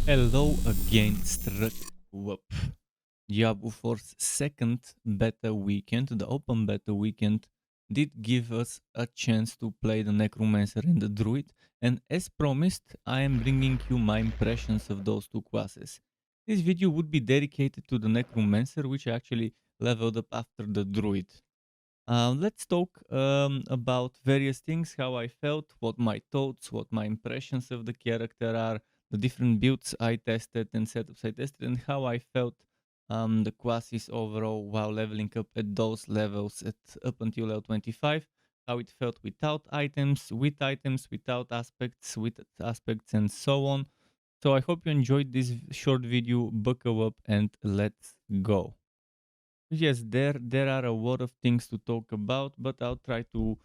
Hello again, Struck Whoop. Diablo 4's second beta weekend, the open beta weekend, did give us a chance to play the Necromancer and the Druid, and as promised, I am bringing you my impressions of those two classes. This video would be dedicated to the Necromancer, which I actually leveled up after the Druid. Let's talk about various things, how I felt, what my thoughts, what my impressions of the character are, the different builds I tested and setups I tested, and how I felt the classes overall while leveling up at those levels at up until level 25, how it felt without items, with items, without aspects, with aspects, and so on. So I hope you enjoyed this short video. Buckle up and let's go. Yes, there are a lot of things to talk about, but I'll try to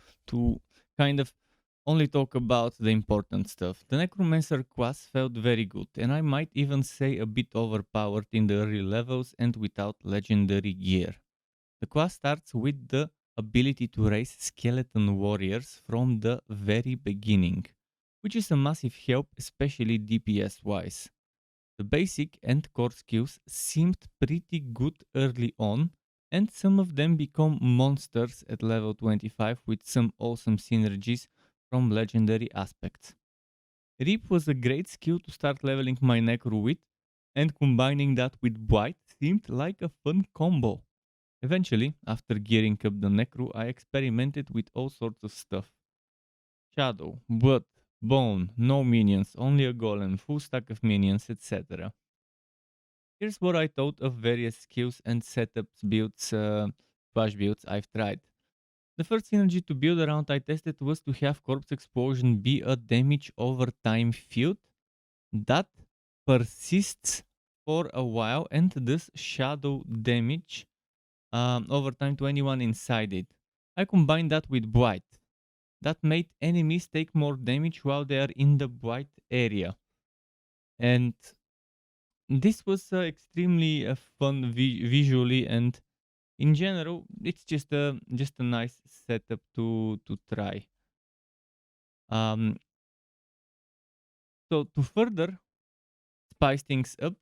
kind of only talk about the important stuff. The Necromancer class felt very good, and I might even say a bit overpowered in the early levels and without legendary gear. The class starts with the ability to raise skeleton warriors from the very beginning, which is a massive help, especially DPS wise. The basic and core skills seemed pretty good early on, and some of them become monsters at level 25 with some awesome synergies from legendary aspects. Reap was a great skill to start leveling my Necro with, and combining that with Blight seemed like a fun combo. Eventually, after gearing up the Necro, I experimented with all sorts of stuff. Shadow, Blood, Bone, no minions, only a golem, full stack of minions, etc. Here's what I thought of various skills and setups builds, flash builds I've tried. The first synergy to build around I tested was to have Corpse Explosion be a damage over time field that persists for a while and does shadow damage over time to anyone inside it. I combined that with Blight. That made enemies take more damage while they are in the Blight area. And this was extremely fun visually, and in general it's just a nice setup to try. um so to further spice things up,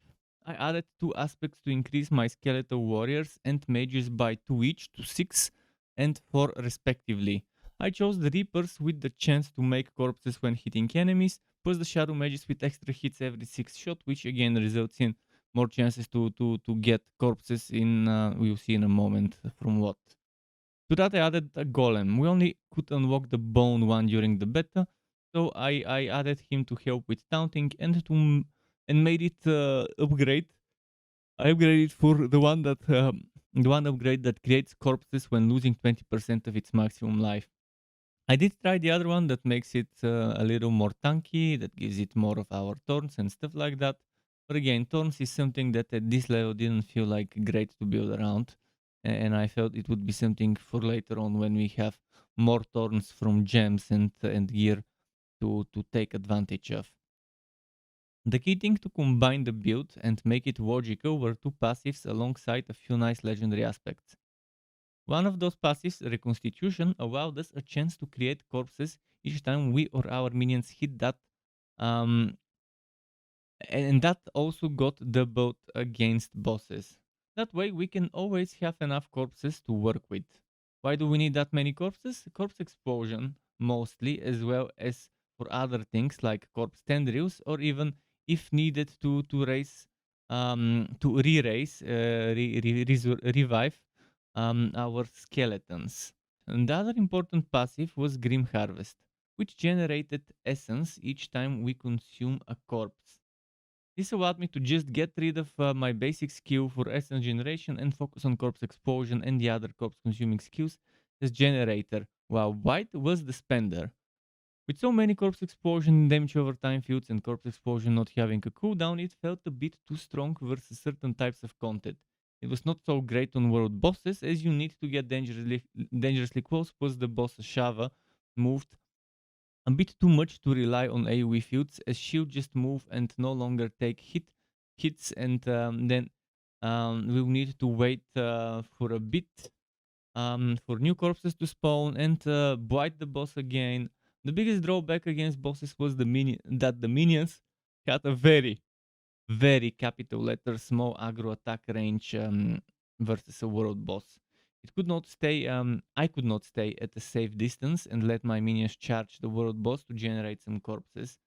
I added two aspects to increase my skeletal warriors and mages by 2 each to 6 and 4 respectively. I chose the reapers with the chance to make corpses when hitting enemies, plus the shadow mages with extra hits every 6 shot, which again results in more chances to get corpses in, we'll see in a moment from what. To that I added a golem. We only could unlock the bone one during the beta, so I added him to help with taunting and made it upgrade. I upgraded for the one upgrade that creates corpses when losing 20% of its maximum life. I did try the other one that makes it a little more tanky, that gives it more of our thorns and stuff like that. But again, thorns is something that at this level didn't feel like great to build around. And I felt it would be something for later on when we have more thorns from gems and gear to take advantage of. The key thing to combine the build and make it logical were two passives alongside a few nice legendary aspects. One of those passives, Reconstitution, allowed us a chance to create corpses each time we or our minions hit that, um, and that also got doubled against bosses. That way we can always have enough corpses to work with. Why do we need that many corpses? Corpse Explosion, mostly, as well as for other things like corpse tendrils, or even if needed to raise, to re-raise, revive our skeletons. And the other important passive was Grim Harvest, which generated essence each time we consume a corpse. This allowed me to just get rid of my basic skill for essence generation and focus on corpse explosion and the other corpse consuming skills as generator, while white was the spender. With so many corpse explosion damage over time fields and corpse explosion not having a cooldown, it felt a bit too strong versus certain types of content. It was not so great on world bosses as you need to get dangerously close, plus the boss Shava moved a bit too much to rely on AoE fields, as she'll just move and no longer take hits, and then we'll need to wait for a bit for new corpses to spawn and bite the boss again. The biggest drawback against bosses was that the minions had a very very capital letter small aggro attack range versus a world boss. It could not stay. I could not stay at a safe distance and let my minions charge the world boss to generate some corpses,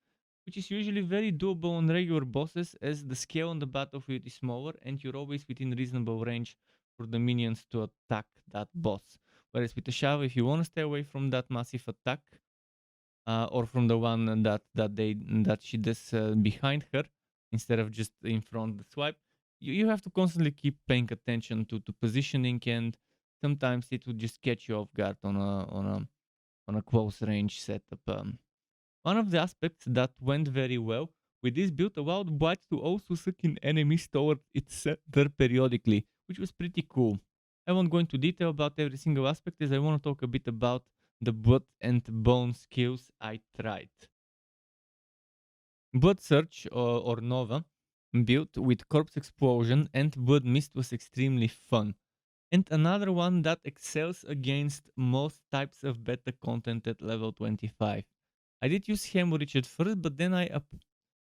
which is usually very doable on regular bosses as the scale on the battlefield is smaller and you're always within reasonable range for the minions to attack that boss. Whereas with the Shadow, if you want to stay away from that massive attack, or from the one that she does behind her instead of just in front the swipe, you have to constantly keep paying attention to positioning, and sometimes it will just catch you off guard on a close range setup. One of the aspects that went very well with this build allowed Blight to also suck in enemies toward its center periodically, which was pretty cool. I won't go into detail about every single aspect as I want to talk a bit about the blood and bone skills I tried. Blood Search or Nova built with Corpse Explosion and Blood Mist was extremely fun. And another one that excels against most types of beta content at level 25. I did use Hemorrhage at first, but then I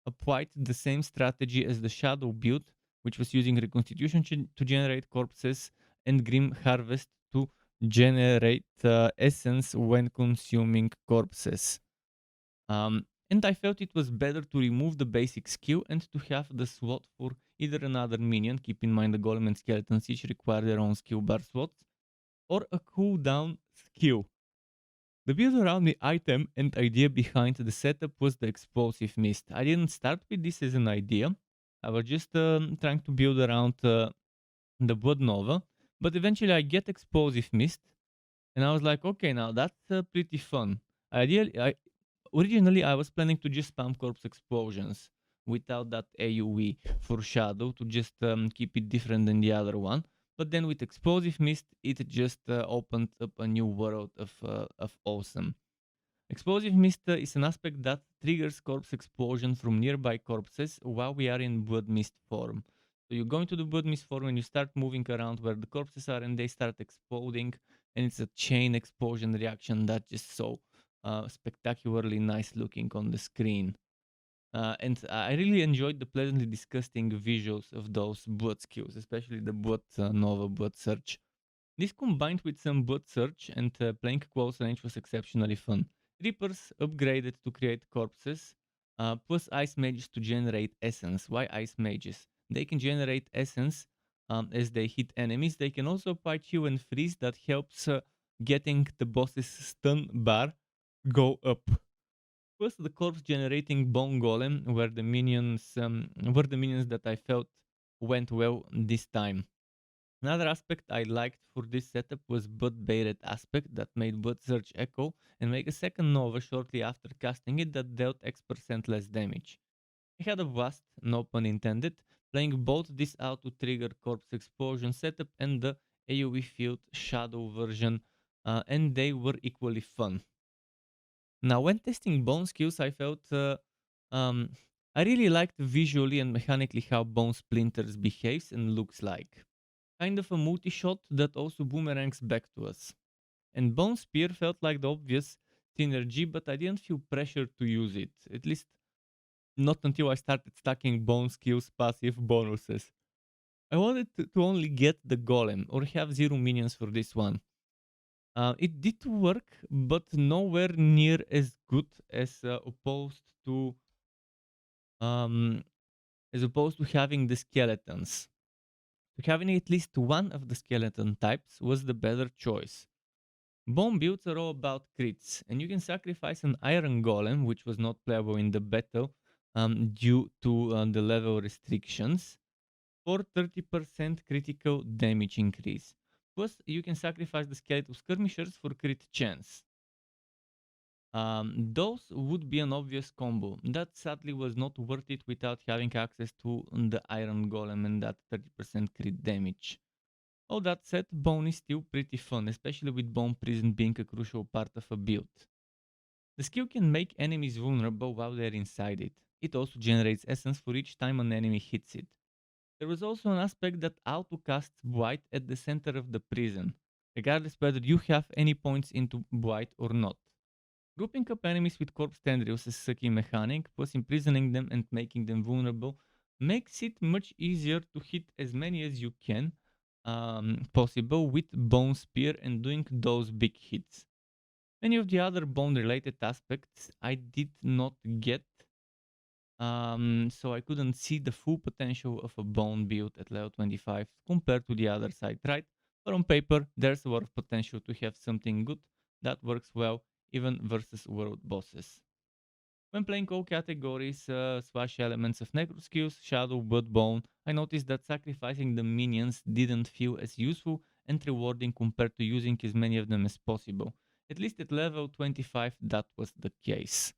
applied the same strategy as the Shadow build, which was using Reconstitution to generate corpses and Grim Harvest to generate essence when consuming corpses. And I felt it was better to remove the basic skill and to have the slot for either another minion, keep in mind the Golem and Skeletons each require their own skill bar slots, or a cooldown skill. The build around the item and idea behind the setup was the Explosive Mist. I didn't start with this as an idea, I was just trying to build around the Blood Nova, but eventually I get Explosive Mist, and I was like, okay, now that's pretty fun. Originally, I was planning to just spam corpse explosions without that AoE for Shadow to just keep it different than the other one. But then with Explosive Mist, it just opened up a new world of awesome. Explosive Mist is an aspect that triggers corpse explosion from nearby corpses while we are in Blood Mist form. So you go into the Blood Mist form and you start moving around where the corpses are and they start exploding, and it's a chain explosion reaction that just so spectacularly nice looking on the screen. And I really enjoyed the pleasantly disgusting visuals of those blood skills, especially the blood Nova blood search. This combined with some blood search and playing close range was exceptionally fun. Reapers upgraded to create corpses, plus ice mages to generate essence. Why ice mages? They can generate essence as they hit enemies. They can also apply chill and freeze that helps getting the boss's stun bar go up. Plus the corpse generating bone golem were the minions that I felt went well this time. Another aspect I liked for this setup was Bud Baited aspect that made Bud Search echo and make a second Nova shortly after casting it that dealt X% less damage. I had a blast, no pun intended, playing both this out to trigger Corpse Explosion setup and the AoE Field Shadow version, and they were equally fun. Now, when testing bone skills, I felt um, I really liked visually and mechanically how Bone Splinters behaves and looks like. Kind of a multi-shot that also boomerangs back to us. And Bone Spear felt like the obvious synergy, but I didn't feel pressure to use it. At least not until I started stacking Bone skills passive bonuses. I wanted to only get the Golem or have 0 minions for this one. It did work, but nowhere near as good um, as opposed to having the skeletons. So having at least one of the skeleton types was the better choice. Bone builds are all about crits, and you can sacrifice an iron golem, which was not playable in the battle due to the level restrictions, for 30% critical damage increase. Plus, you can sacrifice the skeletal skirmishers for crit chance. Those would be an obvious combo. That sadly was not worth it without having access to the Iron Golem and that 30% crit damage. All that said, Bone is still pretty fun, especially with Bone Prison being a crucial part of a build. The skill can make enemies vulnerable while they're inside it. It also generates essence for each time an enemy hits it. There was also an aspect that auto-casts Blight at the center of the prison, regardless whether you have any points into Blight or not. Grouping up enemies with corpse tendrils is a key mechanic, plus imprisoning them and making them vulnerable makes it much easier to hit as many as you can possible with Bone Spear and doing those big hits. Many of the other bone related aspects I did not get, so I couldn't see the full potential of a bone build at level 25 compared to the other side, right? But on paper, there's a lot of potential to have something good that works well even versus world bosses. When playing all categories / elements of Necro skills, Shadow, Blood, Bone, I noticed that sacrificing the minions didn't feel as useful and rewarding compared to using as many of them as possible. At least at level 25 that was the case.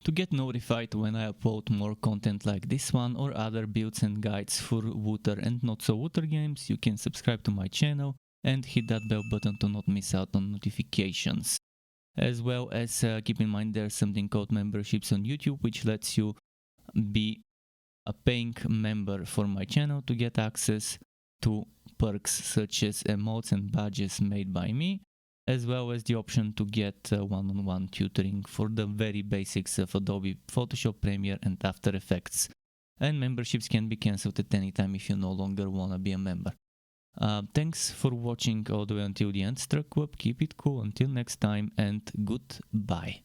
To get notified when I upload more content like this one or other builds and guides for Wooter and not so Wooter games, you can subscribe to my channel and hit that bell button to not miss out on notifications. As well as keep in mind there's something called memberships on YouTube, which lets you be a paying member for my channel to get access to perks such as emotes and badges made by me, as well as the option to get one-on-one tutoring for the very basics of Adobe Photoshop, Premiere and After Effects. And memberships can be cancelled at any time if you no longer want to be a member. Thanks for watching all the way until the end, Struck Up. Keep it cool until next time and goodbye.